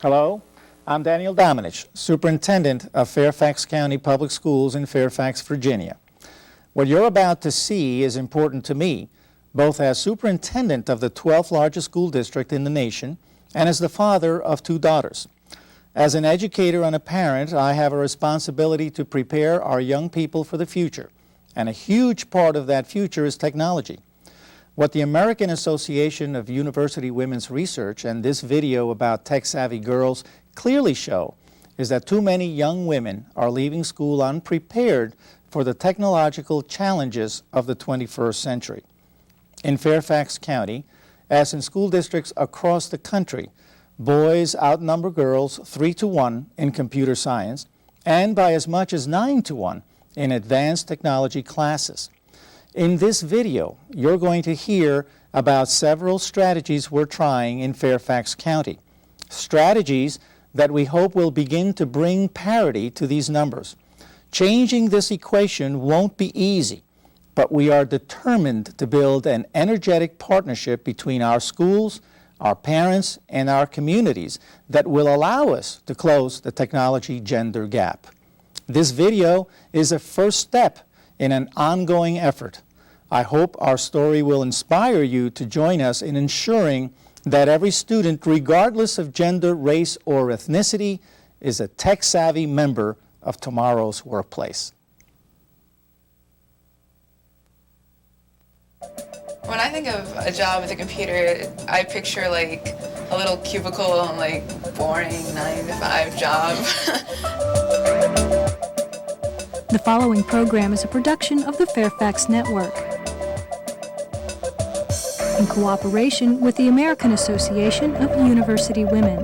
Hello, I'm Daniel Dominich, Superintendent of Fairfax County Public Schools in Fairfax, Virginia. What you're about to see is important to me, both as superintendent of the 12th largest school district in the nation and as the father of 2 daughters. As an educator and a parent, I have a responsibility to prepare our young people for the future, and a huge part of that future is technology. What the American Association of University Women's Research and this video about tech-savvy girls clearly show is that too many young women are leaving school unprepared for the technological challenges of the 21st century. In Fairfax County, as in school districts across the country, boys outnumber girls 3-to-1 in computer science and by as much as 9-to-1 in advanced technology classes. In this video, you're going to hear about several strategies we're trying in Fairfax County. Strategies that we hope will begin to bring parity to these numbers. Changing this equation won't be easy, but we are determined to build an energetic partnership between our schools, our parents, and our communities that will allow us to close the technology gender gap. This video is a first step in an ongoing effort. I hope our story will inspire you to join us in ensuring that every student, regardless of gender, race, or ethnicity, is a tech-savvy member of tomorrow's workplace. When I think of a job with a computer, I picture like a little cubicle and like boring 9-to-5 job. The following program is a production of the Fairfax Network in cooperation with the American Association of University Women.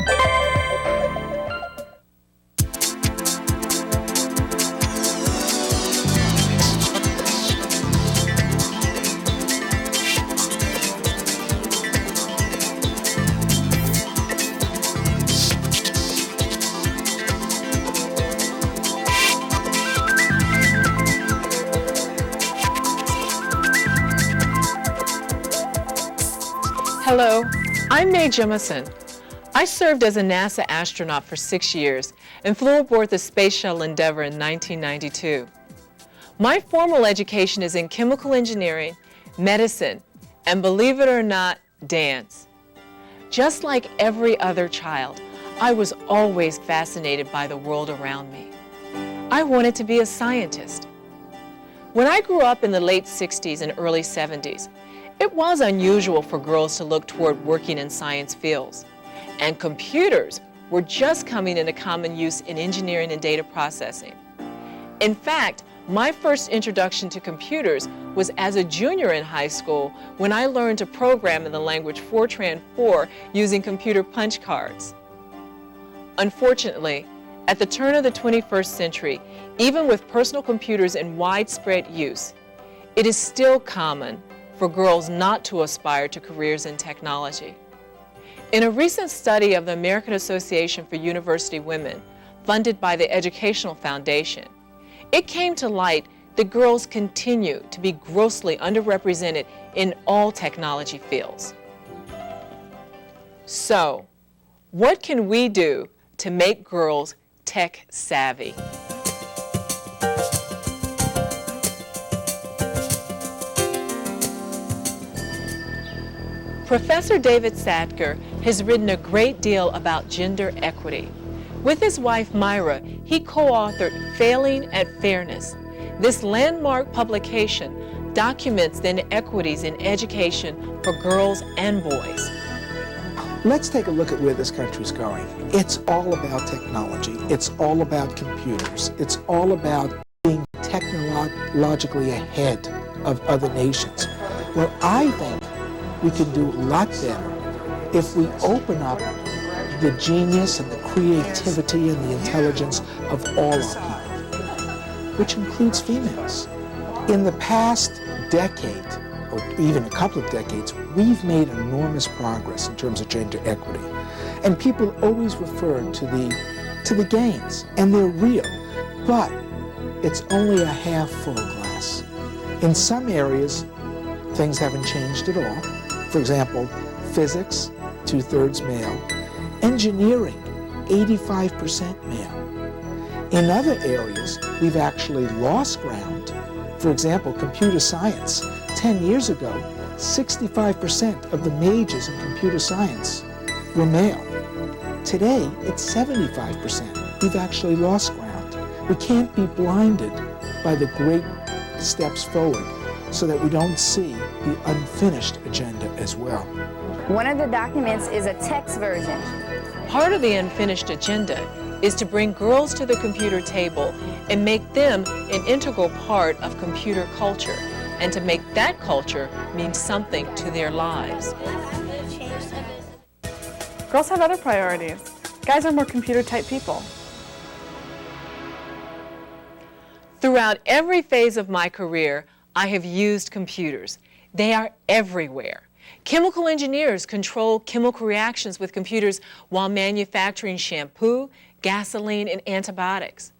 Hello, I'm Mae Jemison. I served as a NASA astronaut for 6 years and flew aboard the Space Shuttle Endeavour in 1992. My formal education is in chemical engineering, medicine, and believe it or not, dance. Just like every other child, I was always fascinated by the world around me. I wanted to be a scientist. When I grew up in the late 60s and early 70s, it was unusual for girls to look toward working in science fields, and computers were just coming into common use in engineering and data processing. In fact, my first introduction to computers was as a junior in high school when I learned to program in the language Fortran 4 using computer punch cards. Unfortunately, at the turn of the 21st century, even with personal computers in widespread use, it is still common for girls not to aspire to careers in technology. In a recent study of the American Association for University Women, funded by the Educational Foundation, it came to light that girls continue to be grossly underrepresented in all technology fields. So, what can we do to make girls tech savvy? Professor David Satker has written a great deal about gender equity. With his wife Myra, he co-authored Failing at Fairness. This landmark publication documents the inequities in education for girls and boys. Let's take a look at where this country's going. It's all about technology. It's all about computers. It's all about being technologically ahead of other nations. Well, I think we can do a lot better if we open up the genius and the creativity and the intelligence of all our people, which includes females. In the past decade, or even a couple of decades, we've made enormous progress in terms of gender equity. And people always refer to the gains, and they're real, but it's only a half full glass. In some areas, things haven't changed at all. For example, physics, 2/3 male. Engineering, 85% male. In other areas, we've actually lost ground. For example, computer science. 10 years ago, 65% of the majors in computer science were male. Today, it's 75%. We've actually lost ground. We can't be blinded by the great steps forward so that we don't see the unfinished agenda as well. One of the documents is a text version. Part of the unfinished agenda is to bring girls to the computer table and make them an integral part of computer culture, and to make that culture mean something to their lives. Girls have other priorities. Guys are more computer-type people. Throughout every phase of my career, I have used computers. They are everywhere. Chemical engineers control chemical reactions with computers while manufacturing shampoo, gasoline, and antibiotics.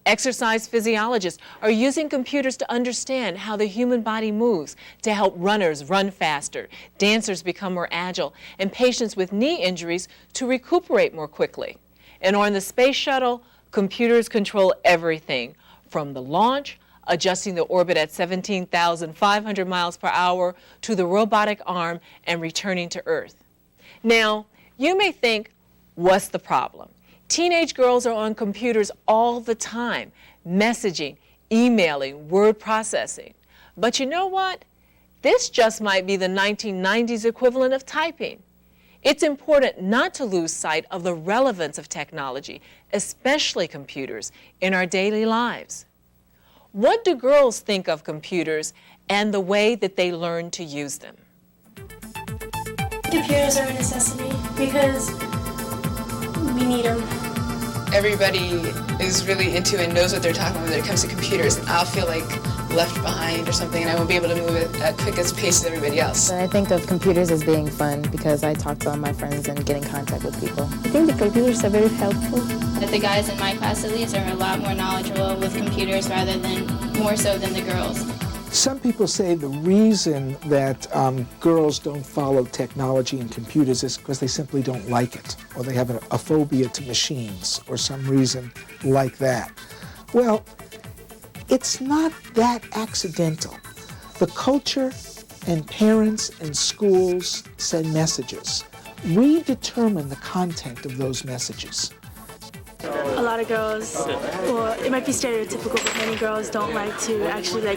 Exercise physiologists are using computers to understand how the human body moves, to help runners run faster, dancers become more agile, and patients with knee injuries to recuperate more quickly. And on the space shuttle, computers control everything, from the launch, adjusting the orbit at 17,500 miles per hour, to the robotic arm and returning to Earth. Now, you may think, what's the problem? Teenage girls are on computers all the time, messaging, emailing, word processing. But you know what? This just might be the 1990s equivalent of typing. It's important not to lose sight of the relevance of technology, especially computers, in our daily lives. What do girls think of computers and the way that they learn to use them? Computers are a necessity because we need them. Everybody is really into and knows what they're talking about when it comes to computers, and I'll feel like left behind or something, and I won't be able to move at as quick as pace as everybody else. I think of computers as being fun because I talk to all my friends and get in contact with people. I think the computers are very helpful. That the guys in my class at least are a lot more knowledgeable with computers rather than more so than the girls. Some people say the reason that girls don't follow technology and computers is because they simply don't like it, or they have a phobia to machines, or some reason like that. Well, it's not that accidental. The culture and parents and schools send messages. We determine the content of those messages. A lot of girls, well, it might be stereotypical, but many girls don't like to actually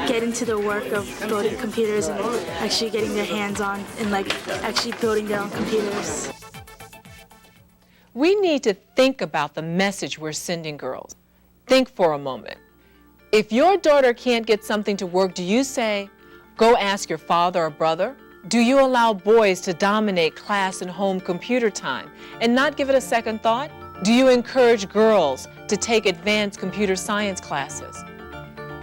get into the work of building computers and actually getting their hands on and actually building their own computers. We need to think about the message we're sending girls. Think for a moment. If your daughter can't get something to work, do you say, go ask your father or brother? Do you allow boys to dominate class and home computer time and not give it a second thought? Do you encourage girls to take advanced computer science classes?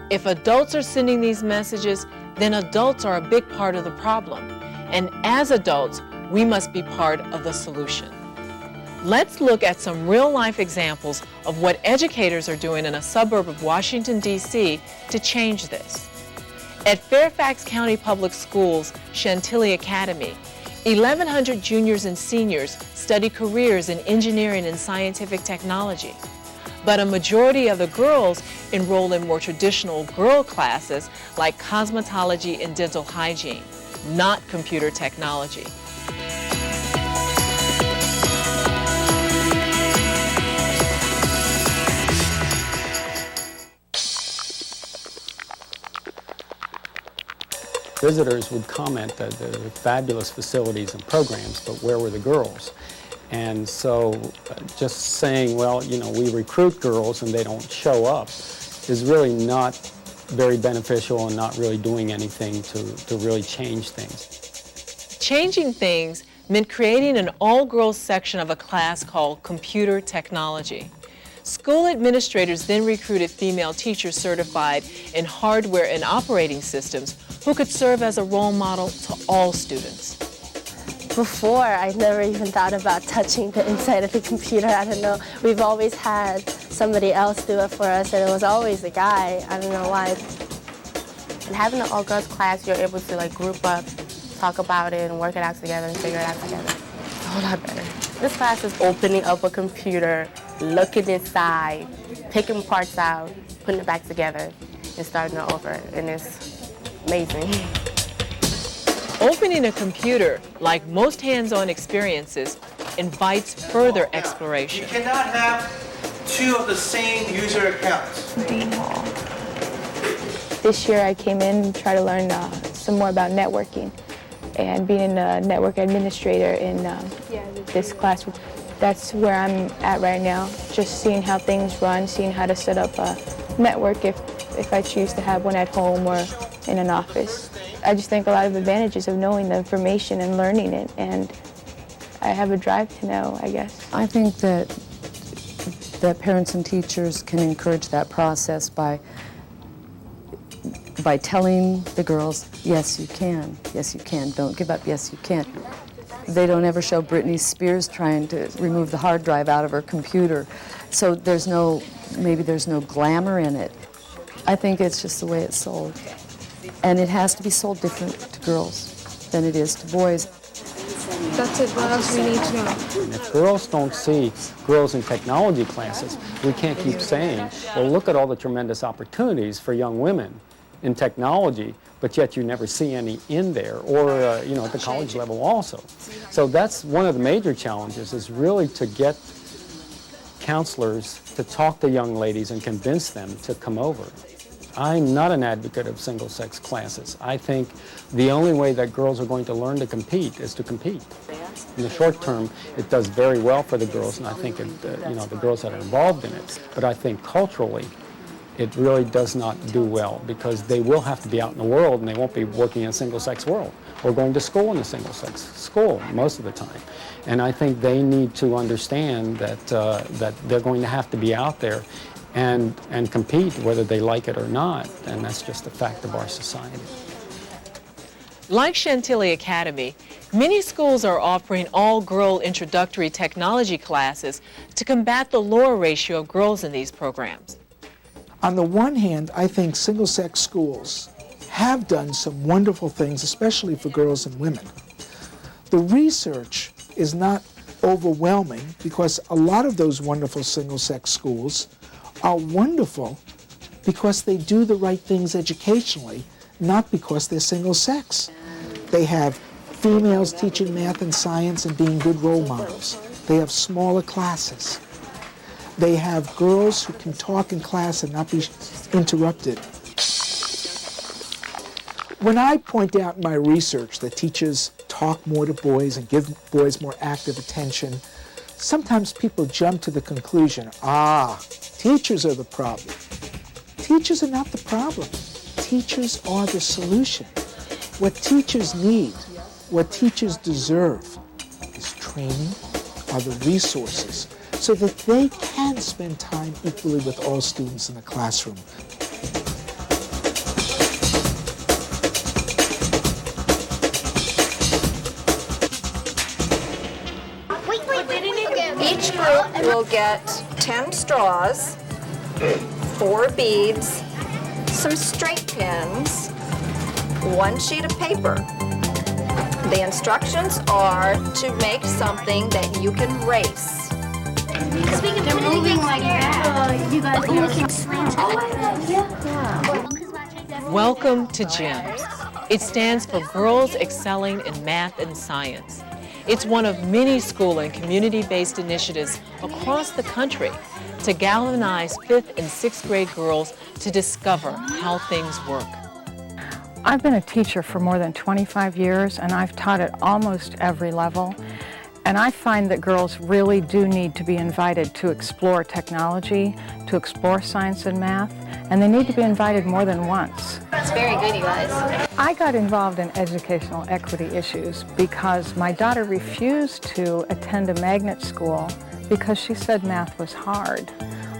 If adults are sending these messages, then adults are a big part of the problem. And as adults, we must be part of the solution. Let's look at some real-life examples of what educators are doing in a suburb of Washington, D.C. to change this. At Fairfax County Public Schools Chantilly Academy, 1,100 juniors and seniors study careers in engineering and scientific technology. But a majority of the girls enroll in more traditional girl classes like cosmetology and dental hygiene, not computer technology. Visitors would comment that there were fabulous facilities and programs, but where were the girls? And so just saying, well, you know, we recruit girls and they don't show up is really not very beneficial and not really doing anything to really change things. Changing things meant creating an all-girls section of a class called Computer Technology. School administrators then recruited female teachers certified in hardware and operating systems who could serve as a role model to all students. Before, I never even thought about touching the inside of the computer. I don't know. We've always had somebody else do it for us, and it was always a guy. I don't know why. And having an all-girls class, you're able to group up, talk about it, and work it out together and figure it out together. The whole lot better. This class is opening up a computer, looking inside, picking parts out, putting it back together, and starting it over, and it's amazing. Opening a computer, like most hands-on experiences, invites further exploration. You cannot have two of the same user accounts. This year I came in to try to learn some more about networking, and being a network administrator in this class, that's where I'm at right now, just seeing how things run, seeing how to set up a network if I choose to have one at home or in an office. I just think a lot of advantages of knowing the information and learning it, and I have a drive to know, I guess. I think that parents and teachers can encourage that process by telling the girls, yes, you can, don't give up, yes, you can. They don't ever show Britney Spears trying to remove the hard drive out of her computer, so maybe there's no glamour in it. I think it's just the way it's sold. And it has to be sold different to girls than it is to boys. That's it. What else do we need to know? And if girls don't see girls in technology classes, we can't keep saying, well, look at all the tremendous opportunities for young women in technology, but yet you never see any in there, or at the college level also. So that's one of the major challenges, is really to get counselors to talk to young ladies and convince them to come over. I'm not an advocate of single-sex classes. I think the only way that girls are going to learn to compete is to compete. In the short term, it does very well for the girls, and I think the girls that are involved in it. But I think culturally, it really does not do well, because they will have to be out in the world, and they won't be working in a single-sex world or going to school in a single-sex school most of the time. And I think they need to understand that they're going to have to be out there and compete whether they like it or not, and that's just a fact of our society. Like Chantilly Academy, many schools are offering all-girl introductory technology classes to combat the lower ratio of girls in these programs. On the one hand, I think single-sex schools have done some wonderful things, especially for girls and women. The research is not overwhelming, because a lot of those wonderful single-sex schools are wonderful because they do the right things educationally, not because they're single-sex. They have females teaching math and science and being good role models. They have smaller classes. They have girls who can talk in class and not be interrupted. When I point out in my research that teachers talk more to boys and give boys more active attention, sometimes people jump to the conclusion, teachers are the problem. Teachers are not the problem. Teachers are the solution. What teachers need, what teachers deserve, is training, are the resources, so that they can spend time equally with all students in the classroom. Each group will get 10 straws, 4 beads, some straight pins, 1 sheet of paper. The instructions are to make something that you can race. They're moving like that. You guys are looking slanted like that. Welcome to GEMS. It stands for Girls Excelling in Math and Science. It's one of many school and community-based initiatives across the country to galvanize 5th and 6th grade girls to discover how things work. I've been a teacher for more than 25 years, and I've taught at almost every level. And I find that girls really do need to be invited to explore technology, to explore science and math, and they need to be invited more than once. That's very good, you guys. I got involved in educational equity issues because my daughter refused to attend a magnet school because she said math was hard.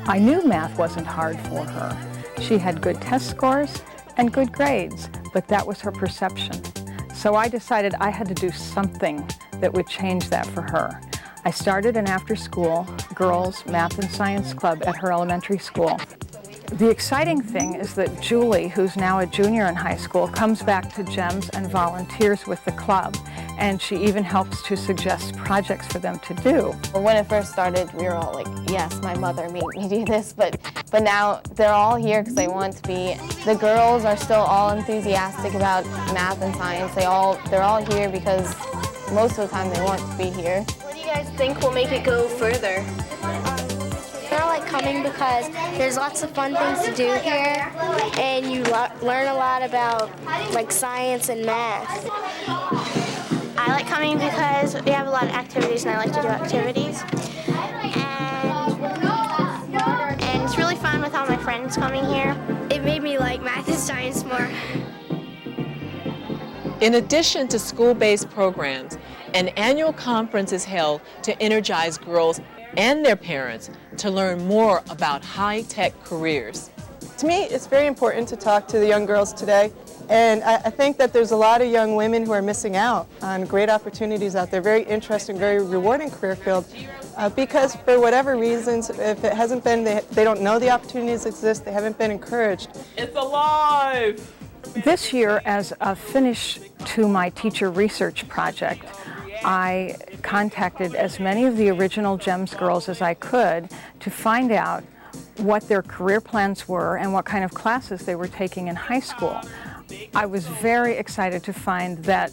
I knew math wasn't hard for her. She had good test scores and good grades, but that was her perception. So I decided I had to do something that would change that for her. I started an after-school girls' math and science club at her elementary school. The exciting thing is that Julie, who's now a junior in high school, comes back to GEMS and volunteers with the club. and she even helps to suggest projects for them to do. When it first started, we were all like, yes, my mother made me do this, but now they're all here because they want to be. The girls are still all enthusiastic about math and science. They're all here because most of the time they want to be here. What do you guys think will make it go further? They're like coming because there's lots of fun things to do here, and you learn a lot about like science and math. I like coming because we have a lot of activities and I like to do activities. And it's really fun with all my friends coming here. It made me like math and science more. In addition to school-based programs, an annual conference is held to energize girls and their parents to learn more about high-tech careers. To me, it's very important to talk to the young girls today, and I think that there's a lot of young women who are missing out on great opportunities out there, very interesting, very rewarding career field, because for whatever reasons, if it hasn't been, they don't know the opportunities exist, they haven't been encouraged. It's alive! This year, as a finish to my teacher research project, I contacted as many of the original GEMS girls as I could to find out what their career plans were and what kind of classes they were taking in high school. I was very excited to find that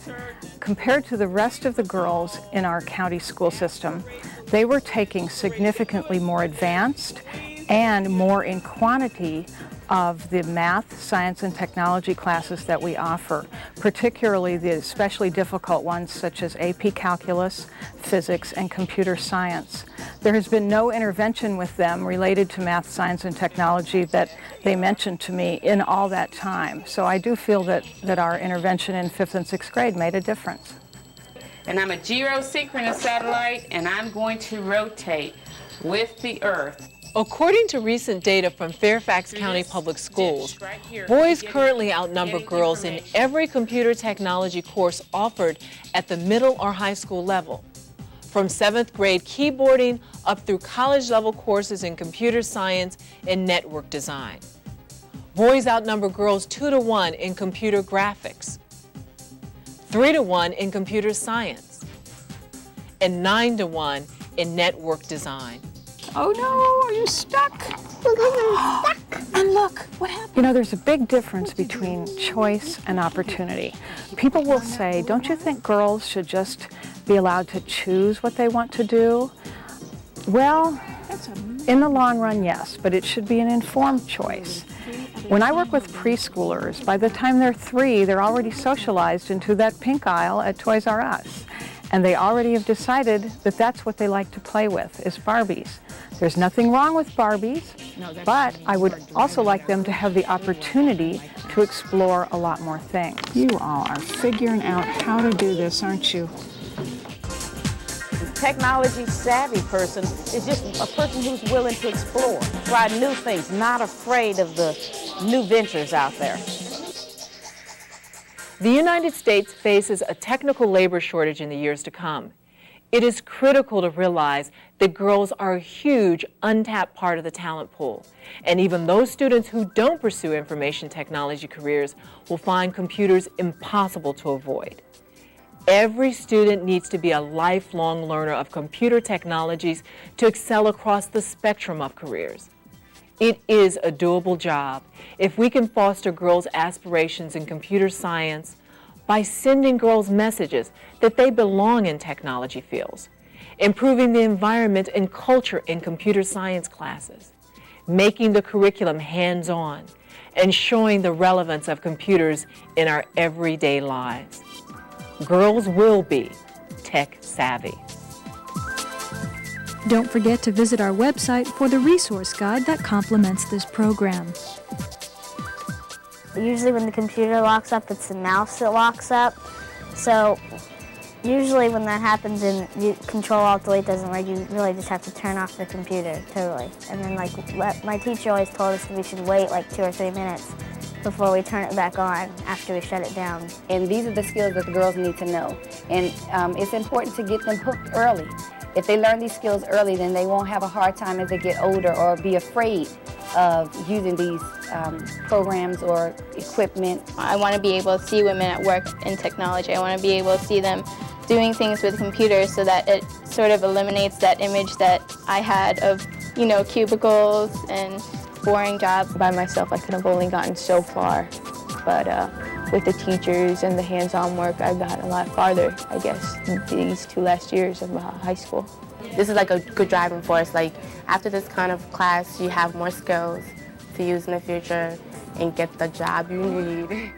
compared to the rest of the girls in our county school system, they were taking significantly more advanced and more in quantity of the math, science, and technology classes that we offer, particularly the especially difficult ones such as AP Calculus, Physics, and Computer Science. There has been no intervention with them related to math, science, and technology that they mentioned to me in all that time. So I do feel that our intervention in 5th and 6th grade made a difference. And I'm a geosynchronous satellite, and I'm going to rotate with the Earth. According to recent data from Fairfax County Public Schools, boys currently outnumber girls in every computer technology course offered at the middle or high school level, from 7th grade keyboarding up through college-level courses in computer science and network design. Boys outnumber girls 2-to-1 in computer graphics, 3-to-1 in computer science, and 9-to-1 in network design. Oh no, are you stuck? Stuck. And look, what happened? You know, there's a big difference between choice and opportunity. People will say, don't you think girls should just be allowed to choose what they want to do? Well, in the long run, yes, but it should be an informed choice. When I work with preschoolers, by the time they're 3, they're already socialized into that pink aisle at Toys R Us. And they already have decided that that's what they like to play with, is Barbies. There's nothing wrong with Barbies, but I would also like them to have the opportunity to explore a lot more things. You all are figuring out how to do this, aren't you? Technology savvy person is just a person who's willing to explore, try new things, not afraid of the new ventures out there. The United States faces a technical labor shortage in the years to come. It is critical to realize that girls are a huge untapped part of the talent pool, and even those students who don't pursue information technology careers will find computers impossible to avoid. Every student needs to be a lifelong learner of computer technologies to excel across the spectrum of careers. It is a doable job if we can foster girls' aspirations in computer science by sending girls messages that they belong in technology fields, improving the environment and culture in computer science classes, making the curriculum hands-on, and showing the relevance of computers in our everyday lives. Girls will be tech savvy. Don't forget to visit our website for the resource guide that complements this program. Usually when the computer locks up, it's the mouse that locks up. So usually when that happens and Control-Alt-Delete doesn't work, you really just have to turn off the computer totally. And then my teacher always told us that we should wait like 2 or 3 minutes before we turn it back on after we shut it down. And these are the skills that the girls need to know. And it's important to get them hooked early. If they learn these skills early, then they won't have a hard time as they get older or be afraid of using these programs or equipment. I want to be able to see women at work in technology. I want to be able to see them doing things with computers so that it sort of eliminates that image that I had of, you know, cubicles and boring jobs. By myself, I could have only gotten so far, but with the teachers and the hands-on work, I've gotten a lot farther, I guess, these 2 last years of high school. This is like a good driving force. Like, after this kind of class, you have more skills to use in the future and get the job you need.